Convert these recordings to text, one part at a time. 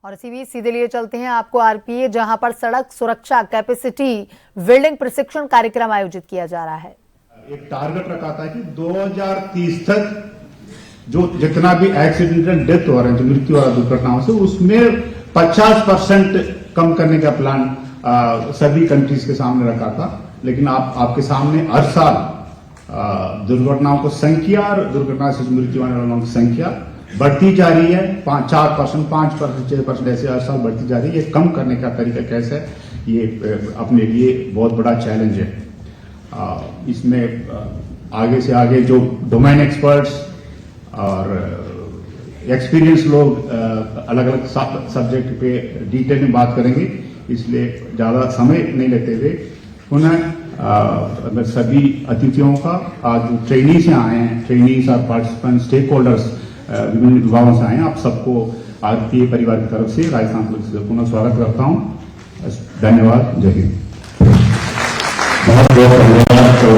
और इसी बीच सीधे लिए चलते हैं आपको आरपीए, जहां पर सड़क सुरक्षा कैपेसिटी बिल्डिंग प्रशिक्षण कार्यक्रम आयोजित किया जा रहा है। एक टारगेट रखा था कि 2030 तक जो जितना भी एक्सीडेंटल डेथ हो रहे हैं, जो मृत्यु हो रहा है दुर्घटनाओं से, उसमें 50% कम करने का प्लान सभी कंट्रीज के सामने रखा था। लेकिन आपके सामने हर साल दुर्घटनाओं को संख्या और दुर्घटना से मृत्यु होने वालों की संख्या बढ़ती जा रही है। 4%, 5%, 6% ऐसे हर साल बढ़ती जा रही है। ये कम करने का तरीका कैसे है, ये अपने लिए बहुत बड़ा चैलेंज है। इसमें आगे से आगे जो डोमेन एक्सपर्ट्स और एक्सपीरियंस लोग अलग अलग सब्जेक्ट पे डिटेल में बात करेंगे, इसलिए ज्यादा समय नहीं लेते हुए पुनः सभी अतिथियों का, आज ट्रेनी से आए हैं, ट्रेनीज और पार्टिसिपेंट स्टेक होल्डर्स विभिन्न विभागों से आए हैं, आप सबको आरपीए परिवार की तरफ से राजस्थान पुलिस से पुनः स्वागत करता हूं। धन्यवाद। जय हिंद। बहुत बहुत धन्यवाद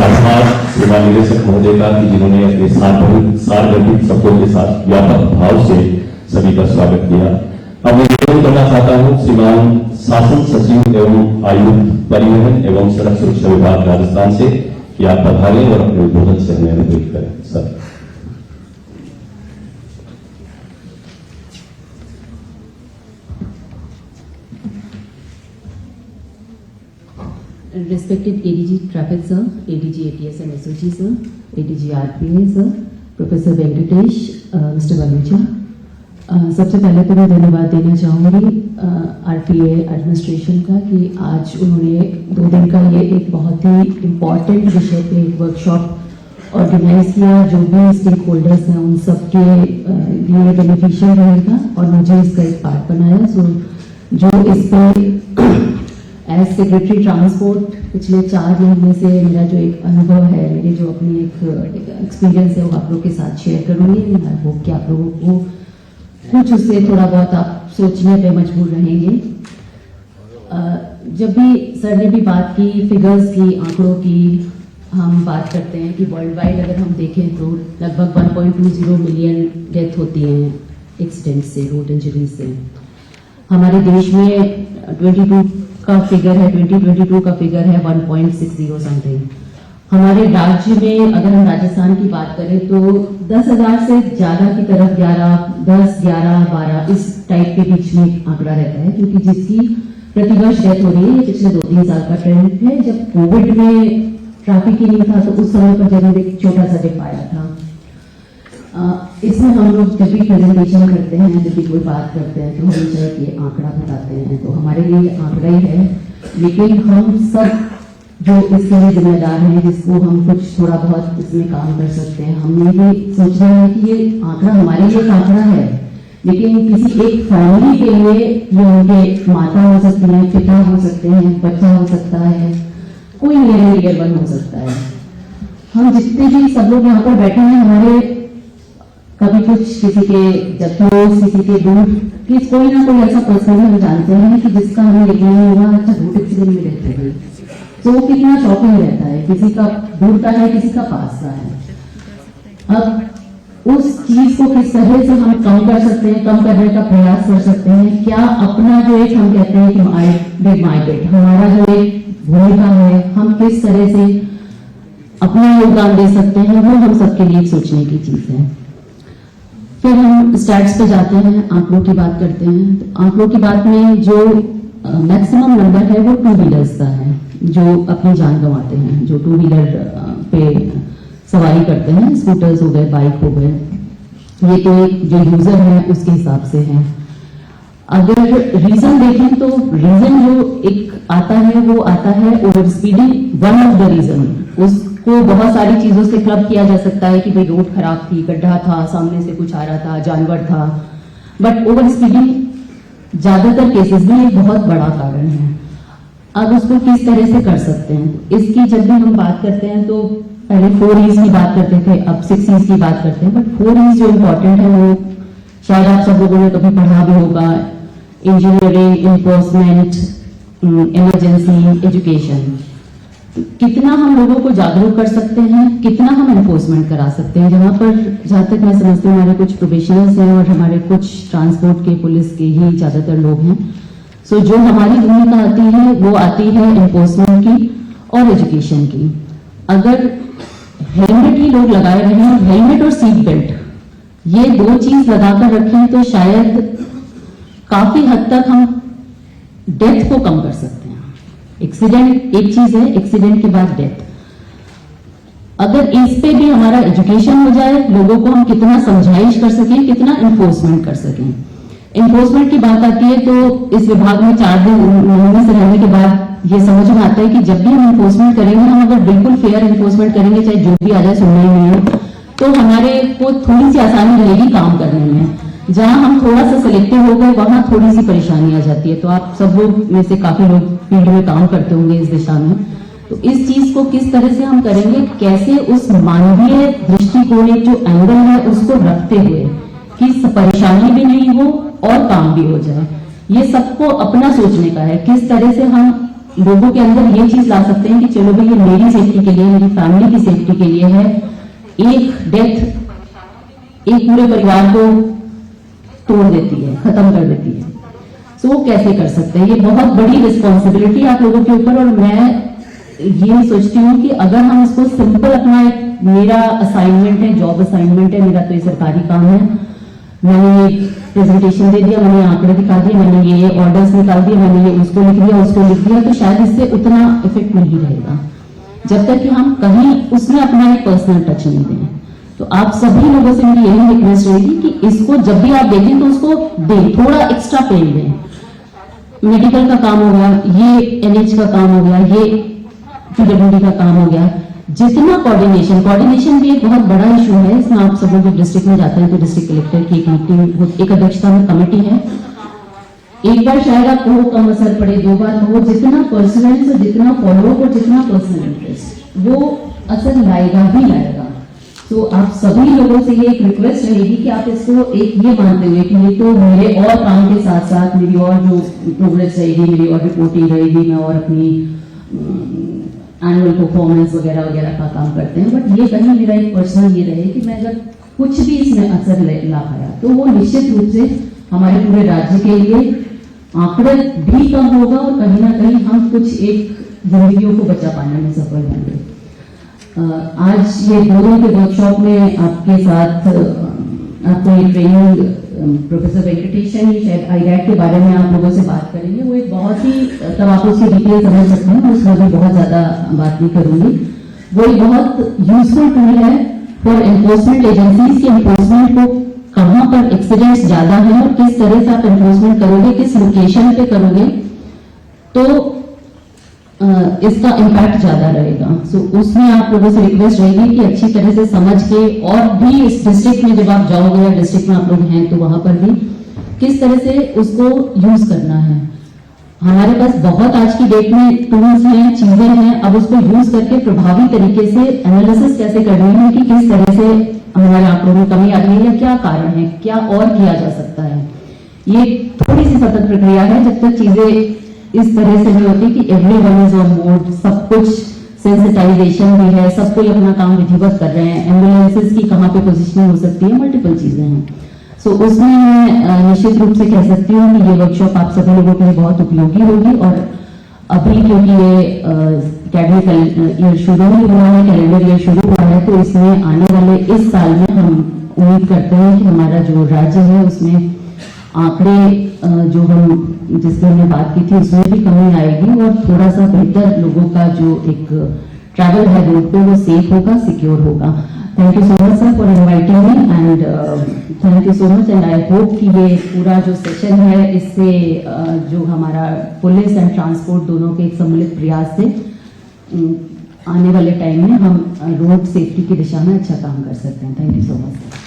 राजस्थान सेवा निदेशक महोदय का कि जिन्होंने अपने सार्वजनिक शब्दों के साथ व्यापक भाव से सभी का स्वागत किया। अब मैं निवेदन करना चाहता हूं श्रीमान शासन सचिव एवं आयुक्त परिवहन एवं सड़क सुरक्षा विभाग राजस्थान से कि आप पधारें और अपने उद्बोधन से हमें अनुरोध करें। Sir Respected ADG Traffic Sir, ADG ATS and SOG Sir, ADG RPA Sir, Professor Venkatesh, Mr. Balucha, सबसे पहले तो मैं धन्यवाद देना चाहूँगी RPA एडमिनिस्ट्रेशन का कि आज उन्होंने 2 दिन का ये एक बहुत ही इम्पॉर्टेंट विषय पे एक वर्कशॉप ऑर्गेनाइज किया। जो भी स्टेक होल्डर्स हैं उन सबके लिए बेनिफिशियल रहेगा और मुझे इसका एक पार्ट बनाया। सो जो इस पर एज सेक्रेटरी ट्रांसपोर्ट पिछले 4 महीने से मेरा जो एक अनुभव है, मेरे जो अपनी एक एक्सपीरियंस है वो आप लोग के साथ शेयर करूंगी। आई होप कि आप लोगों को कुछ उससे थोड़ा बहुत आप सोचने पे मजबूर रहेंगे। जब भी सर ने भी बात की फिगर्स की, आंकड़ों की, हम बात करते हैं कि वर्ल्ड वाइड अगर हम देखें तो लगभग 1.20 मिलियन डेथ होती हैं एक्सीडेंट से, रोड इंजरी से। हमारे देश में 2022 का फिगर है 1.60 समथिंग। हमारे राज्य में अगर हम राजस्थान की बात करें तो 10,000 से ज्यादा की तरफ 10, 11, 12 इस टाइप के बीच में आंकड़ा रहता है, क्योंकि जिसकी प्रतिवर्ष डेथ हो रही है। ये पिछले 2-3 साल का ट्रेंड है। जब कोविड में ट्रैफिक ही नहीं था तो उस समय पर जरूर एक छोटा सा डिप आया था। इसमें हम लोग जब भी प्रेजेंटेशन करते हैं, जब भी कोई बात करते हैं तो हमेशा ये आंकड़ा बताते हैं, तो हमारे लिए आंकड़ा ही है। लेकिन हम सब जो इसके लिए जिम्मेदार हैं, जिसको हम कुछ थोड़ा बहुत इसमें काम कर सकते हैं, हमने भी सोचना है कि ये आंकड़ा हमारे लिए आंकड़ा है, लेकिन किसी एक फैमिली के लिए ये उनके माता हो सकती है, पिता हो सकते हैं, बच्चा हो सकता है, कोई नियर वन हो सकता है। हम जितने भी सब लोग यहाँ पर बैठे हैं, हमारे कभी कुछ किसी के जब क्लोज, किसी के दूर, कि कोई ना कोई ऐसा पर्सन हम जानते हैं कि जिसका हमें यकीन नहीं हुआ अच्छा रोड एक्सीडेंट में रहते हुए, तो वो कितना शॉकिंग रहता है। किसी का दूर का है, किसी का पास का है। अब उस चीज को किस तरह से हम कम कर सकते हैं, कम करने का प्रयास कर सकते हैं। क्या अपना जो एक हम कहते हैं कि माई बिट, हमारा जो एक भूमिका है, हम किस तरह से अपना योगदान दे सकते हैं, वो हम सबके लिए सोचने की चीज है। फिर हम स्टैट्स पे जाते हैं, आंकड़ों की बात करते हैं। तो आंकड़ों की बात में जो मैक्सिमम नंबर है वो 2 व्हीलर्स का है, जो अपनी जान गंवाते हैं, जो 2 व्हीलर पे सवारी करते हैं, स्कूटर्स हो गए, बाइक हो गए। ये तो एक जो यूजर है उसके हिसाब से है। अगर रीजन देखें तो रीजन जो एक आता है वो आता है over speeding. One of the reason, उसको बहुत सारी चीजों से क्लब किया जा सकता है कि भाई रोड खराब थी, गड्ढा था, सामने से कुछ आ रहा था, जानवर था, बट ओवर स्पीडिंग ज्यादातर केसेस में एक बहुत बड़ा कारण है। अब उसको किस तरह से कर सकते हैं, इसकी जब भी हम बात करते हैं तो पहले 4 E's की बात करते थे, अब 6 E's की बात करते हैं। बट 4 E's जो इम्पोर्टेंट है वो शायद आप सब लोगों ने कभी पढ़ा भी होगा, इंजीनियरिंग, इन्फोर्समेंट, इमरजेंसी, एजुकेशन। कितना हम लोगों को जागरूक कर सकते हैं, कितना हम एनफोर्समेंट करा सकते हैं। जहां तक मैं समझती हूँ हमारे कुछ प्रोबेशनर्स हैं और हमारे कुछ ट्रांसपोर्ट के पुलिस के ही ज्यादातर लोग हैं। सो जो हमारी भूमिका आती है वो आती है एनफोर्समेंट की और एजुकेशन की। अगर हेलमेट ही लोग लगाए रहे हैं, हेलमेट और सीट बेल्ट ये दो चीज लगाकर रखें तो शायद काफी हद तक हम डेथ को कम कर सकते हैं। एक्सीडेंट एक चीज है, एक्सीडेंट के बाद डेथ। अगर इस पे भी हमारा एजुकेशन हो जाए, लोगों को हम कितना समझाइश कर सकें, कितना एनफोर्समेंट कर सकें। एनफोर्समेंट की बात आती है तो इस विभाग में 4 दिन महीने से रहने के बाद ये समझ में आता है कि जब भी हम एनफोर्समेंट करेंगे, हम अगर बिल्कुल फेयर एनफोर्समेंट करेंगे, चाहे जो भी आ जाए सुनने ही नहीं हो, तो हमारे को थोड़ी सी आसानी रहेगी काम करने में। जहां हम थोड़ा सा सिलेक्टिव हो गए वहां थोड़ी सी परेशानी आ जाती है। तो आप सब लोग में से काफी लोग फील्ड में काम करते होंगे इस दिशा में। तो इस चीज को किस तरह से हम करेंगे, कैसे उस मानवीय दृष्टिकोण एक जो एंगल है उसको रखते हुए कि परेशानी भी नहीं हो और काम भी हो जाए, ये सबको अपना सोचने का है। किस तरह से हम लोगों के अंदर ये चीज ला सकते हैं कि चलो भाई ये मेरी सेफ्टी के लिए, मेरी फैमिली की सेफ्टी के लिए है। एक डेथ एक पूरे परिवार को तोड़ देती है, खत्म कर देती है। सो वो कैसे कर सकते हैं, ये बहुत बड़ी रिस्पॉन्सिबिलिटी आप लोगों के ऊपर। और मैं ये सोचती हूँ कि अगर हम इसको सिंपल अपना एक मेरा असाइनमेंट है, जॉब असाइनमेंट है मेरा, तो ये सरकारी काम है, मैंने ये प्रेजेंटेशन दे दिया, मैंने आंकड़े दिखा दिए, मैंने ये ऑर्डर्स निकाल दिए, मैंने ये उसको लिख दिया, उसको लिख दिया, तो शायद इससे उतना इफेक्ट नहीं रहेगा जब तक कि हम कहीं उसमें अपना एक पर्सनल टच नहीं दें। तो आप सभी लोगों से मेरी यही रिक्वेस्ट रहेगी कि इसको जब भी आप देखें तो उसको दें, थोड़ा एक्स्ट्रा पेन दें। मेडिकल का काम हो गया, ये एनएच का काम हो गया, ये पीडब्ल्यूडी का काम हो गया, जितना कोऑर्डिनेशन भी एक बहुत बड़ा इशू है। इसमें आप सब लोग डिस्ट्रिक्ट में जाते हैं तो डिस्ट्रिक्ट कलेक्टर की एक मीटिंग, एक अध्यक्षता में कमेटी है। एक बार शायद आप कहो कम असर पड़े, 2 बार कहो, जितना परसेंटेज और जितना फॉलोअप और जितना पर्सनल इंटरेस्ट वो असर लाएगा ही लाएगा। तो आप सभी लोगों से ये एक रिक्वेस्ट रहेगी कि आप इसको एक ये मानते हुए कि ये तो मेरे और काम के साथ साथ मेरी और जो प्रोग्रेस रहेगी, मेरी और रिपोर्टिंग रहेगी, मैं और अपनी एनुअल परफॉर्मेंस वगैरह वगैरह का काम करते हैं, बट ये कहीं मेरा एक पर्सनल ये रहे कि मैं अगर कुछ भी इसमें असर ला पाया तो वो निश्चित रूप से हमारे पूरे राज्य के लिए आंकड़े भी कम होगा और कहीं ना कहीं हम कुछ एक जिंदगियों को बचा पाने में सफल होंगे। आज ये 2 दिन के वर्कशॉप में आपके साथ आपको ये ट्रेनिंग प्रोफेसर वेंकटेशन शायद आईरैट के बारे में आप लोगों से बात करेंगे। वो एक बहुत ही, तब आप उसकी डिटेल समझ सकते हैं, उसमें भी बहुत ज्यादा बात नहीं करूंगी। वो एक बहुत यूजफुल टूल है फॉर एनफोर्समेंट एजेंसीज की एनफोर्समेंट को कहां पर एक्सीडेंट्स ज्यादा है और किस तरह से आप एनफोर्समेंट करोगे, किस लोकेशन पे करोगे तो इसका इम्पैक्ट ज्यादा रहेगा। सो उसमें आप लोगों से रिक्वेस्ट रहेगी कि अच्छी तरह से समझ के, और भी इस डिस्ट्रिक्ट में जब आप जाओगे या डिस्ट्रिक्ट में आप लोग हैं तो वहां पर भी किस तरह से उसको यूज करना है। हमारे पास बहुत आज की डेट में टूल्स हैं, चीजें हैं, अब उसको यूज करके प्रभावी तरीके से एनालिसिस कैसे करनी है कि किस तरह से हमारे आंकड़ों में कमी आ रही है या क्या कारण है, क्या और किया जा सकता है। ये थोड़ी सी सतत प्रक्रिया है, जब तक चीजें इस तरह से नहीं होती कि एवरीवन इज ऑन बोर्ड, सब कुछ सेंसिटाइजेशन भी है, सब कोई अपना काम विधिवत कर रहे हैं, एम्बुलेंसेज की कहाँ पे पोजीशनिंग हो सकती है, मल्टीपल चीजें हैं। सो उसमें मैं निश्चित रूप से कह सकती हूँ कि ये वर्कशॉप आप सभी लोगों के लिए बहुत उपयोगी होगी। और अभी क्योंकि ये कैलेंडर ईयर शुरू ही हुआ है, कैलेंडर ईयर शुरू हुआ है, तो इसमें आने वाले इस साल में हम उम्मीद करते हैं कि हमारा जो राज्य है उसमें आंकड़े जो हम जिसकी हमने बात की थी उसमें भी कमी आएगी और थोड़ा सा बेहतर लोगों का जो एक ट्रैवल है रोड पे वो सेफ होगा, सिक्योर होगा। Thank you so much sir for inviting me and thank you so much and I hope कि ये पूरा जो सेशन है इससे जो हमारा पुलिस एंड ट्रांसपोर्ट दोनों के एक सम्मिलित प्रयास से आने वाले टाइम में हम रोड सेफ्टी की दिशा में अच्छा काम कर सकते हैं। Thank you so much.